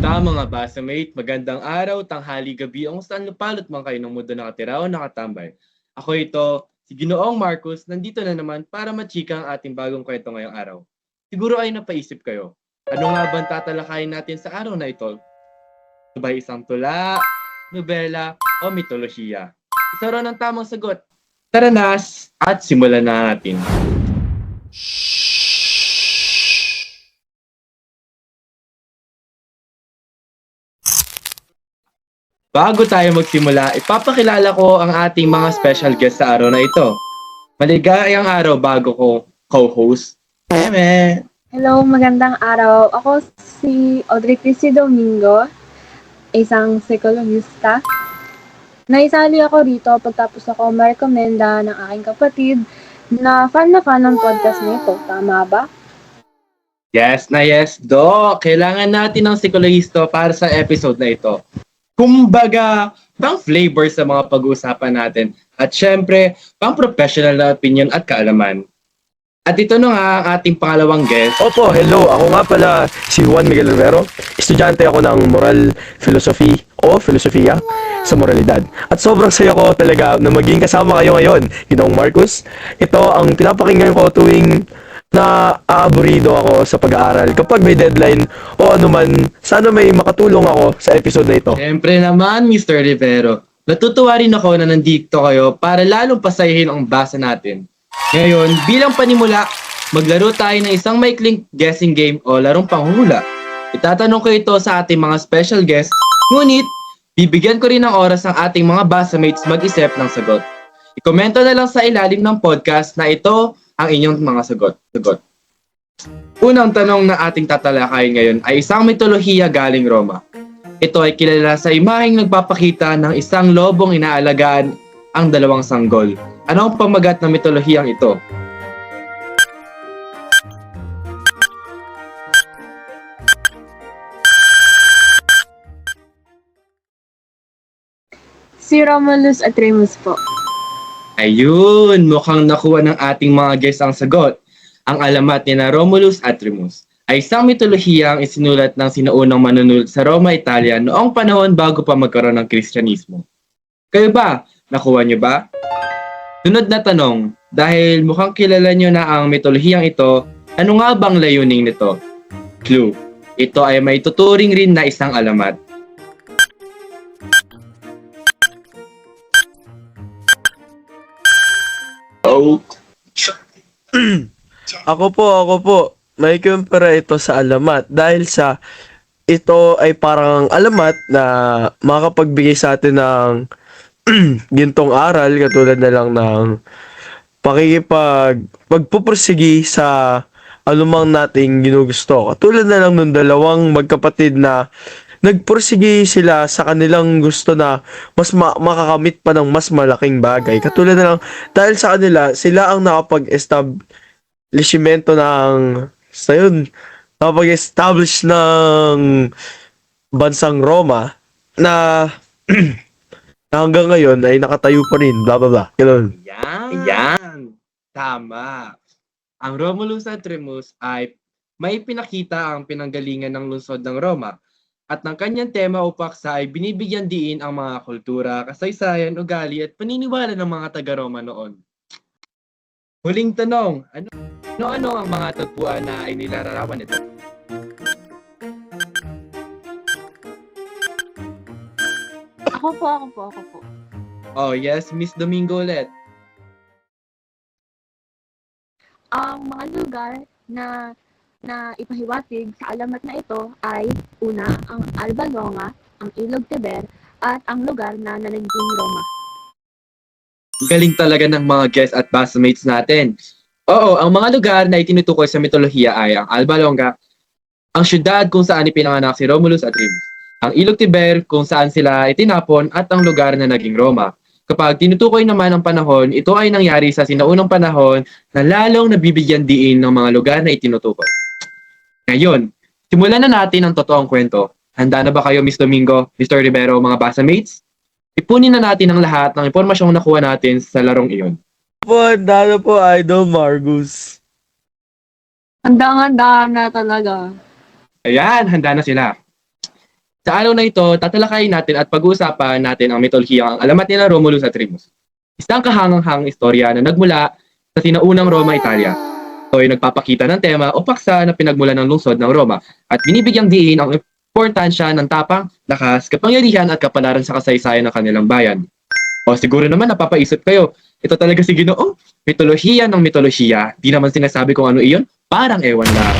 Mga basamate, magandang araw, tanghali, gabi, o kung saan lupalot man kayo ng mundo nakatira o nakatambay. Ako ito, si Ginoong Marcos, nandito na naman para machika ang ating bagong kwento ngayong araw. Siguro ay napaisip kayo, ano nga bang tatalakayin natin sa araw na ito? Ito ba isang tula, nobela, o mitolohiya? Isa ron ang tamang sagot. Tara na at simulan na natin. Bago tayo magsimula, ipapakilala ko ang ating mga special guest sa araw na ito. Maligayang araw bago ko co-host. Eme! Hello, magandang araw. Ako si Audrey Christy Domingo, isang psikologista. Naisali ako rito pagtapos ako marekomenda ng aking kapatid na fan ng podcast nito. Tama ba? Yes na yes, Do. Kailangan natin ng psikolohisto para sa episode na ito. Kumbaga, pang flavor sa mga pag-uusapan natin. At syempre, pang professional na opinion at kaalaman. At ito na nga ang ating pangalawang guest. Opo, hello. Ako nga pala si Juan Miguel Rivero. Estudyante ako ng Moral Philosophy o Filosofiya sa Moralidad. At sobrang saya ko talaga na maging kasama kayo ngayon, Ginoong Marcos. Ito ang pinapakinggan ko tuwing na aaburido ako sa pag-aaral. Kapag may deadline o anuman, sana may makatulong ako sa episode na ito. Siyempre naman, Mr. Rivero. Natutuwa rin ako na nandito kayo para lalong pasayahin ang basa natin. Ngayon, bilang panimula, maglaro tayo ng isang maikling guessing game o larong panghula. Itatanong ko ito sa ating mga special guests, ngunit bibigyan ko rin ng oras ang ating mga basamates mag-isip ng sagot. I-komento na lang sa ilalim ng podcast na ito ang inyong mga sagot. Unang tanong na ating tatalakayin ngayon ay isang mitolohiya galing Roma. Ito ay kilala sa imaheng nagpapakita ng isang lobong inaalagaan ang dalawang sanggol. Ano ang pamagat ng mitolohiyang ito? Si Romulus at Remus po. Ayun, mukhang nakuha ng ating mga guests ang sagot. Ang alamat ni na Romulus at Remus ay isang mitolohiyang isinulat ng sinaunang manunulat sa Roma, Italia noong panahon bago pa magkaroon ng Kristyanismo. Kayo ba? Nakuha niyo ba? Sunod na tanong, dahil mukhang kilala niyo na ang mitolohiyang ito, ano nga bang layunin nito? Clue, ito ay may tuturing rin na isang alamat. Oh. Ako po. May kumpara ito sa alamat dahil sa ito ay parang alamat na makapagbigay sa atin ng gintong aral katulad na lang ng pagpupursigi sa anumang nating ginugusto. Katulad na lang ng dalawang magkapatid na nagpursigi sila sa kanilang gusto na mas makakamit pa ng mas malaking bagay. Katulad na lang, dahil sa kanila, sila ang nakapag-establishmento nakapag-establish ng bansang Roma na na hanggang ngayon ay nakatayo pa rin, blah blah blah. Ganun. Yan. Tama. Ang Romulus at Remus ay may pinakita ang pinanggalingan ng lungsod ng Roma at ng kanyang tema o paksa ay binibigyan diin ang mga kultura, kasaysayan, ugali at paniniwala ng mga taga-Roma noon. Huling tanong, ano ang mga tagpuan na ay nilalarawan nito? Ako po. Oh yes, Miss Domingo ulit. Ang mga lugar na ipahiwatig sa alamat na ito ay una, ang Alba Longa, ang Ilog Tiber, at ang lugar na nalaging Roma. Galing talaga ng mga guests at basemates natin. Oo, ang mga lugar na itinutukoy sa mitolohiya ay ang Alba Longa, ang syudad kung saan ipinanganak si Romulus at Remus, ang Ilog Tiber kung saan sila itinapon at ang lugar na naging Roma. Kapag tinutukoy naman ang panahon, ito ay nangyari sa sinaunang panahon na lalong nabibigyan diin ng mga lugar na itinutukoy. Ngayon, simulan na natin ang totoong kwento. Handa na ba kayo, Miss Domingo, Mr. Rivero, mga basamates? Ipunin na natin ang lahat ng impormasyong nakuha natin sa larong iyon. Handa na po, Idol Margus. Handang-handa na talaga. Ayan, handa na sila. Sa araw na ito, tatalakayin natin at pag-uusapan natin ang mitolohiya ang alamat nila Romulus at Remus. Isang kahangang-hangang istorya na nagmula sa sinaunang Roma, Italia. Ito ay nagpapakita ng tema o paksa na pinagmula ng lungsod ng Roma at binibigyang diin ang importansya ng tapang, lakas, kapangyarihan at kapalaran sa kasaysayan ng kanilang bayan. O siguro naman napapaisip kayo, ito talaga si Ginoo? Mitolohiya ng mitolohiya. Di naman sinasabi kung ano iyon? Parang ewan lang.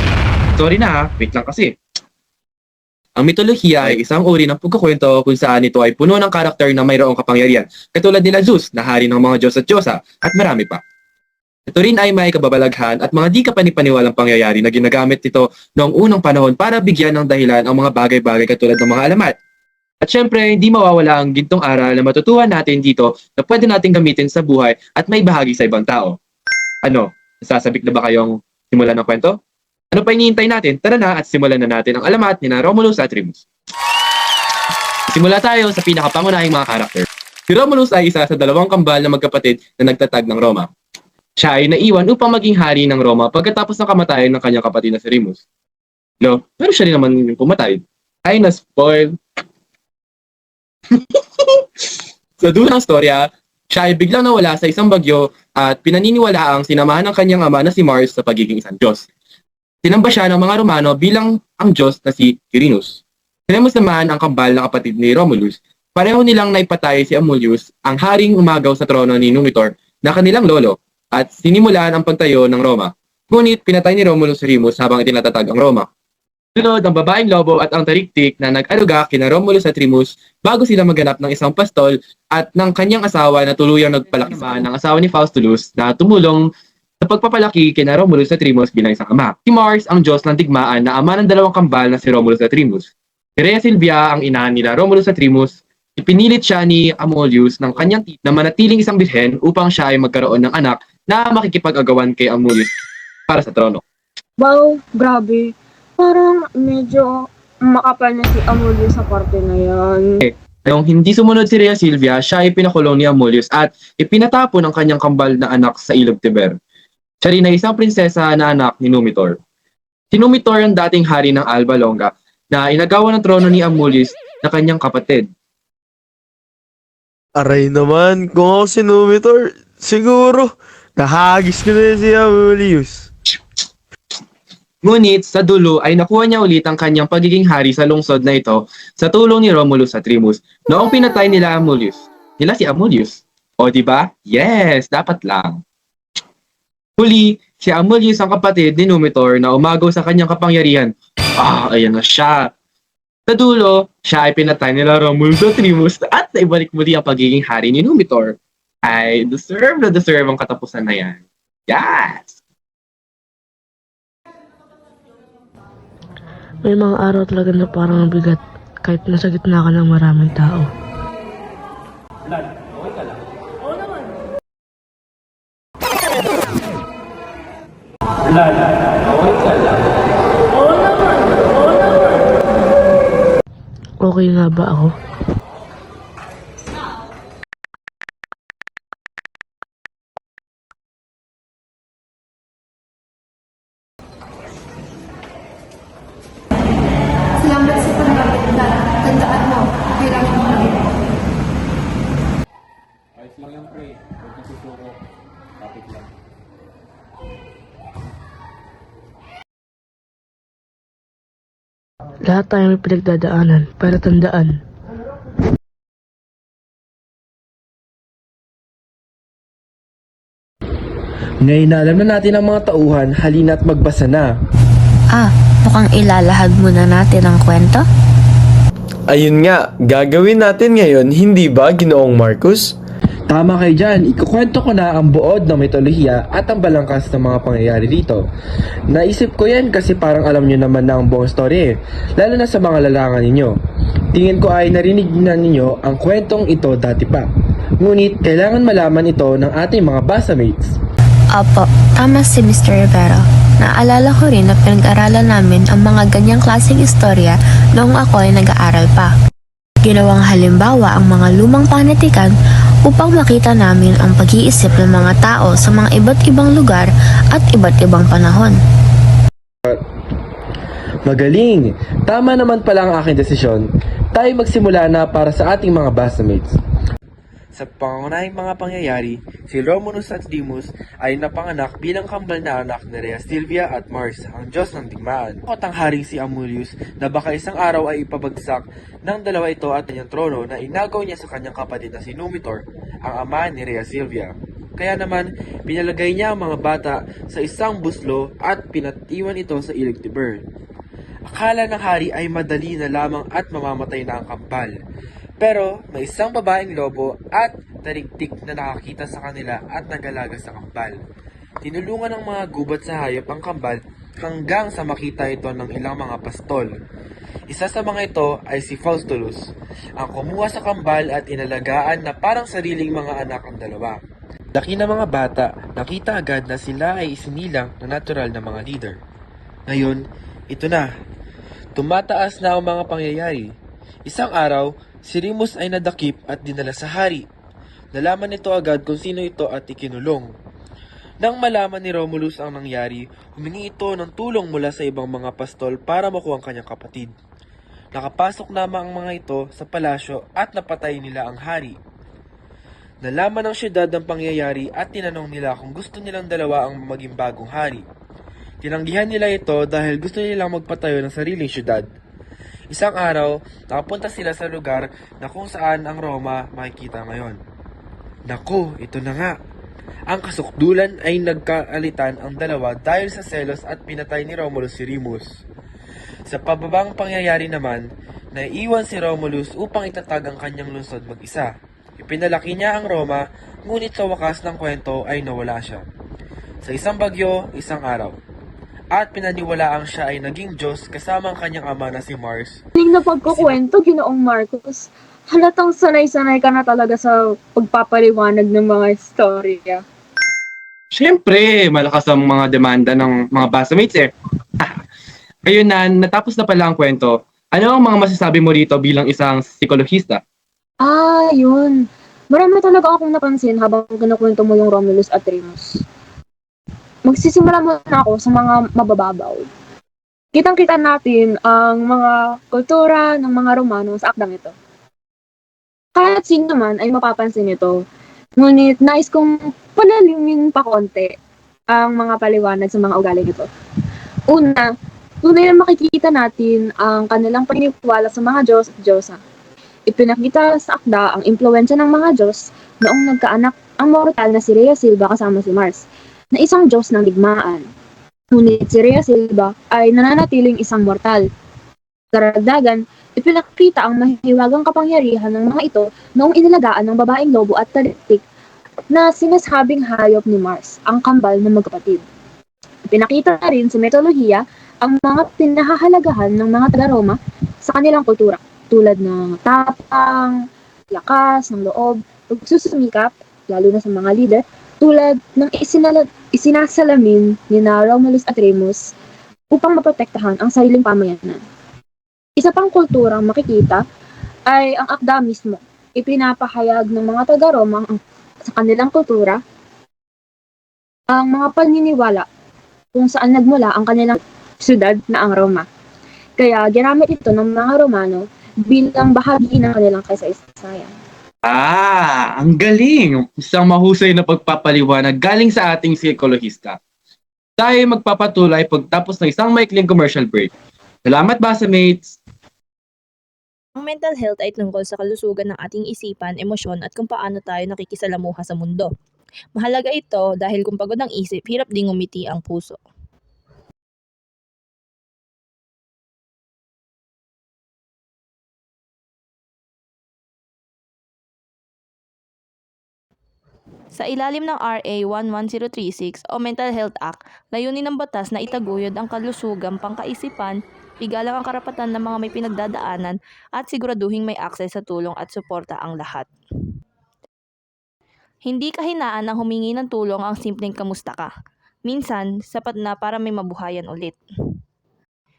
Sorry na ha, wait lang kasi. Ang mitolohiya ay isang uri ng pagkukwento kung saan ito ay puno ng karakter na mayroong kapangyarihan, katulad nila Zeus na hari ng mga Diyos at Diyosa, at marami pa. Ito rin ay may kababalaghan at mga di kapanipaniwalang pangyayari na ginagamit ito noong unang panahon para bigyan ng dahilan ang mga bagay-bagay katulad ng mga alamat. At syempre, hindi mawawala ang gintong aral na matutuhan natin dito na pwede natin gamitin sa buhay at may bahagi sa ibang tao. Ano, nasasabik na ba kayong simulan ng kwento? Ano pa iniintay natin? Tara na at simulan na natin ang alamat ni Romulus at Remus. Simula tayo sa pinakapangunahing mga karakter. Si Romulus ay isa sa dalawang kambal na magkapatid na nagtatag ng Roma. Siya ay naiwan upang maging hari ng Roma pagkatapos ng kamatayan ng kanyang kapatid na si Remus. No, pero siya rin naman yung pumatay. Ay, na-spoil. Sa dulo ng storya, siya ay biglang nawala sa isang bagyo at pinaniniwala ang sinamahan ng kanyang ama na si Mars sa pagiging isang Diyos. Sinamba siya ng mga Romano bilang ang Diyos na si Quirinus. Si Remus naman ang kambal na kapatid ni Romulus. Pareho nilang naipatay si Amulius, ang haring umagaw sa trono ni Numitor na kanilang lolo, at sinimulan ang pagtayo ng Roma. Ngunit pinatay ni Romulus si Remus habang itinatatag ang Roma. Sunod ang babaeng lobo at ang tariktik na nag-aruga kina Romulus at Remus bago sila maghanap ng isang pastol at ng kanyang asawa na tuluyang nagpalaki ng asawa ni Faustulus na tumulong sa pagpapalaki kina Romulus at Remus bilang isang ama. Si Mars ang Diyos ng digmaan na ama ng dalawang kambal na si Romulus at Remus. Si Rhea Silvia ang ina nila Romulus at Remus. Ipinilit siya ni Amulius ng kanyang tito na manatiling isang birhen upang siya ay magkaroon ng anak na makikipag-agawan kay Amulius para sa trono. Wow, grabe. Parang medyo makapal na si Amulius sa parte na yan. Nung hindi sumunod si Rhea Silvia, siya ay pinakulong ni Amulius at ipinatapon ang kanyang kambal na anak sa ilog Tiber. Siya rin ay isang prinsesa na anak ni Numitor. Si Numitor ang dating hari ng Alba Longa na inagawa ng trono ni Amulius na kanyang kapatid. Aray naman, kung ako si Numitor, siguro, nahagis ko na si Amulius. Ngunit sa dulo ay nakuha niya ulit ang kanyang pagiging hari sa lungsod na ito sa tulong ni Romulus at Remus noong pinatay nila Amulius. Nila si Amulius. O di ba? Yes, dapat lang. Huli, si Amulius ang kapatid ni Numitor na umagaw sa kanyang kapangyarihan. Ayan na siya. Sa dulo, siya ay pinatay nila Romulus at Remus at naibalik muli ang pagiging hari ni Numitor. Ay, deserve na deserve ang katapusan na yan. Yes! May mga araw talaga na parang bigat kahit nasa gitna ka ng maraming tao. Okay nga ba ako? Salamat sa pagbabalik na. Tandaan mo, kailangan mo rin. Ayos lang yan, pre. Huwag na susuko. Topic lang. Lahat tayo may pinagdadaanan, pero tandaan, Ngayon na alam na natin ang mga tauhan, halina't magbasa na. Mukhang ilalahad muna natin ang kwento? Ayun nga, gagawin natin ngayon, hindi ba, Ginoong Marcus? Tama kayo dyan, ikukwento ko na ang buod ng mitolohiya at ang balangkas ng mga pangyayari dito. Naisip ko yan kasi parang alam nyo naman na ang buong story lalo na sa mga lalangan ninyo. Tingin ko ay narinig na ninyo ang kwentong ito dati pa. Ngunit kailangan malaman ito ng ating mga basamates. Opo, tama si Mr. Rivero. Naalala ko rin na pinag-aralan namin ang mga ganyang klaseng istorya noong ako ay nag-aaral pa. Ginawang halimbawa ang mga lumang panitikan upang makita namin ang pag-iisip ng mga tao sa mga iba't ibang lugar at iba't ibang panahon. Magaling! Tama naman pala ang aking desisyon. Tayo magsimula na para sa ating mga basamates. Sa pangunahing mga pangyayari, si Romulus at Remus ay napanganak bilang kambal na anak ni Rhea Silvia at Mars, ang Diyos ng digmaan. At ang haring si Amulius na baka isang araw ay ipabagsak ng dalawa ito at kanyang trono na inagaw niya sa kanyang kapatid na si Numitor, ang ama ni Rhea Silvia. Kaya naman, pinalagay niya ang mga bata sa isang buslo at pinatiwan ito sa ilog Tiber. Akala ng hari ay madali na lamang at mamamatay na ang kambal. Pero may isang babaeng lobo at tarigtik na nakakita sa kanila at nagalaga sa kambal. Tinulungan ng mga gubat sa hayop ang kambal hanggang sa makita ito ng ilang mga pastol. Isa sa mga ito ay si Faustulus, ang kumuha sa kambal at inalagaan na parang sariling mga anak ang dalawa. Laki na mga bata, nakita agad na sila ay isinilang na natural na mga leader. Ngayon, ito na. Tumataas na ang mga pangyayari. Isang araw, si Remus ay nadakip at dinala sa hari. Nalaman nito agad kung sino ito at ikinulong. Nang malaman ni Romulus ang nangyari, humingi ito ng tulong mula sa ibang mga pastol para makuha ang kanyang kapatid. Nakapasok naman ang mga ito sa palasyo at napatay nila ang hari. Nalaman ng syudad ang pangyayari at tinanong nila kung gusto nilang dalawa ang maging bagong hari. Tinanggihan nila ito dahil gusto nilang magpatayo ng sariling syudad. Isang araw, nakapunta sila sa lugar na kung saan ang Roma makikita ngayon. Naku, ito na nga. Ang kasukdulan ay nagkaalitan ang dalawa dahil sa selos at pinatay ni Romulus si Remus. Sa pababang pangyayari naman, naiiwan si Romulus upang itatag ang kanyang lungsod mag-isa. Ipinalaki niya ang Roma, ngunit sa wakas ng kwento ay nawala siya. Sa isang bagyo, isang araw. At pinaniwalaang siya ay naging Diyos kasama ang kanyang ama na si Mars. Galing na pagkukwento, Ginoong Marcos. Halatang sanay-sanay ka na talaga sa pagpapaliwanag ng mga istorya. Siyempre, malakas ang mga demanda ng mga basamates eh. Ayun na, natapos na pala ang kwento. Ano ang mga masasabi mo rito bilang isang psikolohista? Yun. Marami talaga akong napansin habang kinukwento mo yung Romulus at Remus. Magsisimula muna ako sa mga mabababaw. Kitang-kita natin ang mga kultura ng mga Romano sa akdang ito. Kahit sino naman ay mapapansin ito, ngunit nais kong palalimin pa konti ang mga paliwanag sa mga ugaling ito. Una, tunay na makikita natin ang kanilang paniniwala sa mga Diyos at Diyosa. Ipinakita sa akda ang impluwensya ng mga Diyos noong nagkaanak ang mortal na si Rhea Silva kasama si Mars, na isang Diyos ng digmaan. Ngunit si Rhea Silva ay nananatiling isang mortal. Karagdagan, ipinakita ang mahiwagang kapangyarihan ng mga ito noong inilagaan ng babaeng lobo at taliktik na sinasabing hayop ni Mars, ang kambal ng magkapatid. Ipinakita rin sa mitolohiya ang mga pinahahalagahan ng mga taga-Roma sa kanilang kultura, tulad ng tapang, lakas ng loob, pagsusumikap, lalo na sa mga leader, tulad ng isinasalamin ni Romulus at Remus upang maprotektahan ang sariling pamayanan. Isa pang kulturang makikita ay ang akda mismo. Ipinapahayag ng mga taga-Roma sa kanilang kultura ang mga paniniwala kung saan nagmula ang kanilang syudad na ang Roma. Kaya ginamit ito ng mga Romano bilang bahagi ng kanilang kasaysayan. Ang galing! Isang mahusay na pagpapaliwanag galing sa ating psikolohista. Tayo magpapatuloy pagtapos ng isang maikling commercial break. Salamat, basamates! Ang mental health ay tungkol sa kalusugan ng ating isipan, emosyon at kung paano tayo nakikisalamuha sa mundo. Mahalaga ito dahil kung pagod ang isip, hirap ding umiti ang puso. Sa ilalim ng RA 11036 o Mental Health Act, layunin ng batas na itaguyod ang kalusugang pangkaisipan, igalang ang karapatan ng mga may pinagdadaanan at siguraduhing may akses sa tulong at suporta ang lahat. Hindi kahinaan na humingi ng tulong ang simpleng kamusta ka. Minsan, sapat na para may mabuhayan ulit.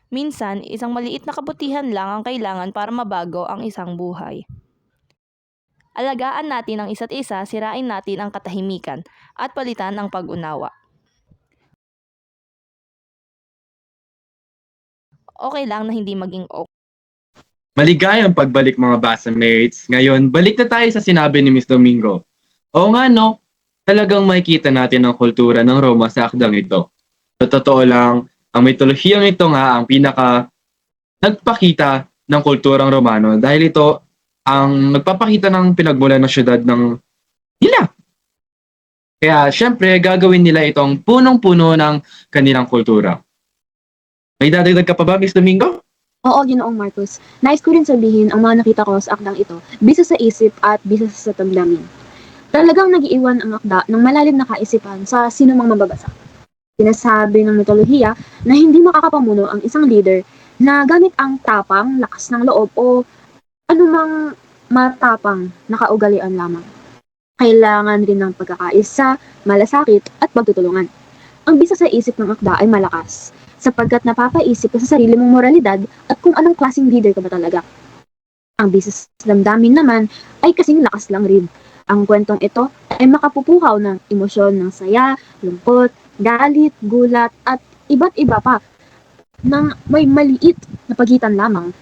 Minsan, isang maliit na kabutihan lang ang kailangan para mabago ang isang buhay. Alagaan natin ang isa't isa, sirain natin ang katahimikan, at palitan ang pag-unawa. Okay lang na hindi maging okay. Maligayang pagbalik mga basamates. Ngayon, balik na tayo sa sinabi ni Miss Domingo. Oo nga no, talagang makikita natin ang kultura ng Roma sa akdang ito. Sa totoo lang, ang mitolohiyang ito nga ang pinaka nagpakita ng kulturang Romano dahil ito ang nagpapakita ng pinagmulan ng syudad ng nila. Kaya syempre gagawin nila itong punong-puno ng kanilang kultura. May dadagdag ka pa ba, Miss Domingo? Oo, Ginoong Marcos. Nais ko rin sabihin ang mga nakita ko sa akdang ito, bisa sa isip at bisa sa damdamin. Talagang nag-iwan ang akda ng malalim na kaisipan sa sinumang mababasa. Sinasabi ng mitolohiya na hindi makakapamuno ang isang leader na gamit ang tapang, lakas ng loob o anumang matapang na kaugalian lamang. Kailangan rin ng pagkakaisa, malasakit at pagtutulungan. Ang bisa sa isip ng akda ay malakas, sapagkat napapaisip ka sa sarili mong moralidad at kung anong klaseng leader ka ba talaga. Ang bisa sa damdamin naman ay kasing lakas lang rin. Ang kwentong ito ay makapupuhaw ng emosyon ng saya, lungkot, galit, gulat at iba't iba pa nang may maliit na pagitan lamang.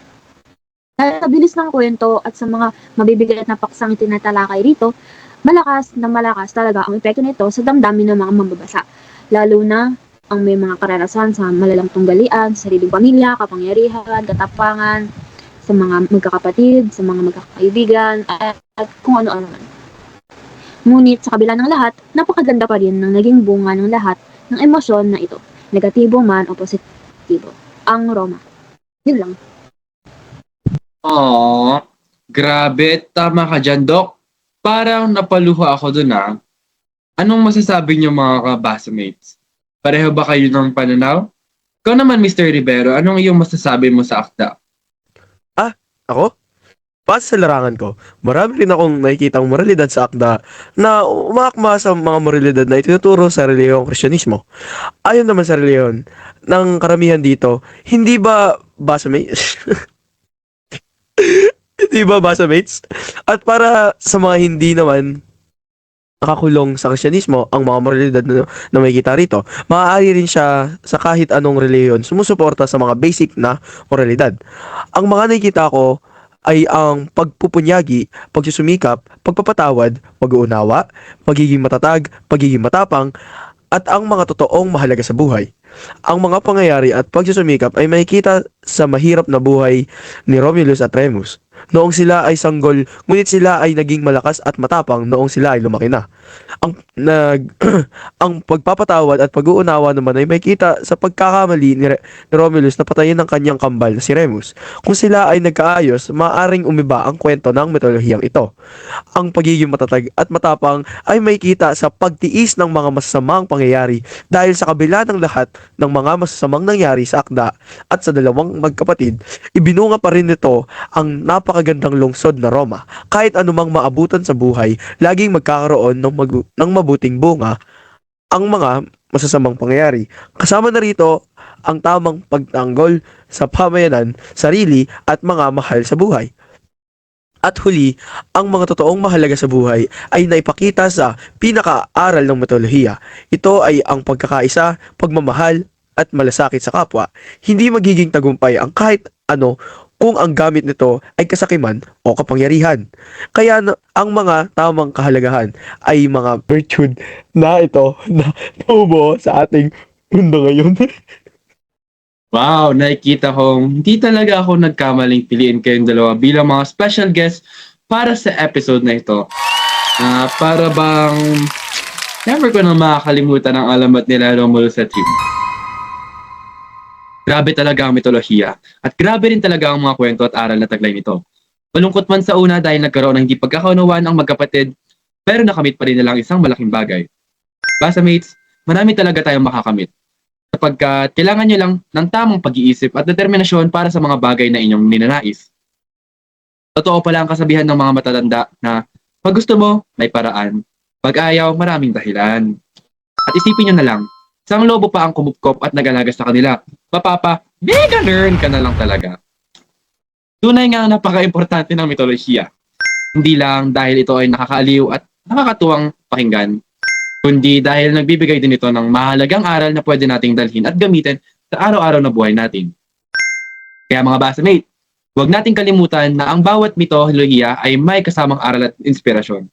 Dahil sa bilis ng kwento at sa mga mabibigat na paksang tinatalakay rito, malakas na malakas talaga ang epekto nito sa damdamin ng mga mambabasa. Lalo na ang may mga karanasan sa malalang tunggalian, sa sariling pamilya, kapangyarihan, katapangan, sa mga magkakapatid, sa mga magkakaibigan, at kung ano-ano man. Ngunit sa kabila ng lahat, napakaganda pa rin ng naging bunga ng lahat ng emosyon na ito, negatibo man o positibo. Ang Roma. Yun lang. Aww, grabe, tama ka dyan, Doc. Parang napaluha ako dun Anong masasabi niyo mga ka-basemates? Pareho ba kayo ng pananaw? Ikaw naman, Mr. Rivero, anong iyong masasabi mo sa akda? Ako? Para sa larangan ko, marami rin akong nakikitang moralidad sa akda na umaakma sa mga moralidad na itinuturo sa relihiyong Kristyanismo. Ayon naman sa reliyon ng karamihan dito, hindi ba basemates? Hindi ba basemates? At para sa mga hindi naman nakakulong sa Kristyanismo ang mga moralidad na makikita rito, maaari rin siya sa kahit anong reliyon sumusuporta sa mga basic na moralidad. Ang mga nakikita ko ay ang pagpupunyagi, pagsusumikap, pagpapatawad, pag-uunawa, pagiging matatag, pagiging matapang, at ang mga totoong mahalaga sa buhay. Ang mga pangyayari at pagsusumikap ay makikita sa mahirap na buhay ni Romulus at Remus. Noong sila ay sanggol, ngunit sila ay naging malakas at matapang noong sila ay lumaki na. Ang pagpapatawad at pag-uunawa naman ay makikita sa pagkakamali ni Romulus na patayin ng kanyang kambal na si Remus. Kung sila ay nagkaayos, maaaring umiba ang kwento ng mitolohiyang ito. Ang pagiging matatag at matapang ay makikita sa pagtiis ng mga masasamang pangyayari dahil sa kabila ng lahat ng mga masasamang nangyari sa akda at sa dalawang magkapatid, ibinunga pa rin nito ang napakagandang lungsod na Roma. Kahit anumang maabutan sa buhay, laging magkakaroon ng mabuting bunga ang mga masasamang pangyayari. Kasama na rito ang tamang pagtanggol sa pamayanan, sarili at mga mahal sa buhay. At huli, ang mga totoong mahalaga sa buhay ay naipakita sa pinakaaral ng mitolohiya. Ito ay ang pagkakaisa, pagmamahal, at malasakit sa kapwa. Hindi magiging tagumpay ang kahit ano kung ang gamit nito ay kasakiman o kapangyarihan. Kaya ang mga tamang kahalagahan ay mga virtue na ito na tubo sa ating mundo ngayon. Wow, nakikita kong hindi talaga ako nagkamaling piliin kayong dalawa bilang mga special guest para sa episode na ito. Para bang never ko na makakalimutan ang alamat nila Romulus at Remus. Grabe talaga ang mitolohiya at grabe rin talaga ang mga kwento at aral na taglay nito. Malungkot man sa una dahil nagkaroon ng hindi pagkakaunawaan ang magkapatid, pero nakamit pa rin nilang isang malaking bagay. Basamates, marami talaga tayong makakamit. Sapagkat kailangan nyo lang ng tamang pag-iisip at determinasyon para sa mga bagay na inyong ninanais. Totoo pala ang kasabihan ng mga matatanda na pag gusto mo, may paraan. Pag ayaw, maraming dahilan. At isipin nyo na lang, isang lobo pa ang kumupkop at nagalaga sa kanila. Mapapa, mega learn ka na lang talaga. Tunay nga napaka-importante ng mitolohiya. Hindi lang dahil ito ay nakakaaliw at nakakatuwang pakinggan, kundi dahil nagbibigay din ito ng mahalagang aral na pwede nating dalhin at gamitin sa araw-araw na buhay natin. Kaya mga basamate, Huwag nating kalimutan na ang bawat mitolohiya ay may kasamang aral at inspirasyon.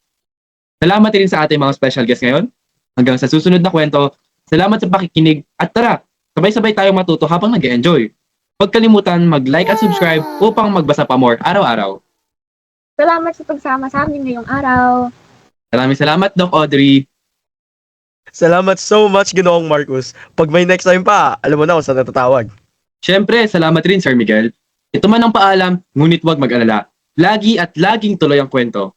Salamat din sa ating mga special guest ngayon. Hanggang sa susunod na kwento, salamat sa pakikinig at tara, sabay-sabay tayong matuto habang nag-enjoy. Huwag kalimutan mag-like at subscribe upang magbasa pa more araw-araw. Salamat sa pagsama sa amin ngayong araw. Maraming salamat, Doc Audrey. Salamat so much, Ginoong Marcus. Pag may next time pa, alam mo na kung saan natatawag. Siyempre, salamat rin, Sir Miguel. Ito man ang paalam, ngunit huwag mag-alala. Lagi at laging tuloy ang kwento.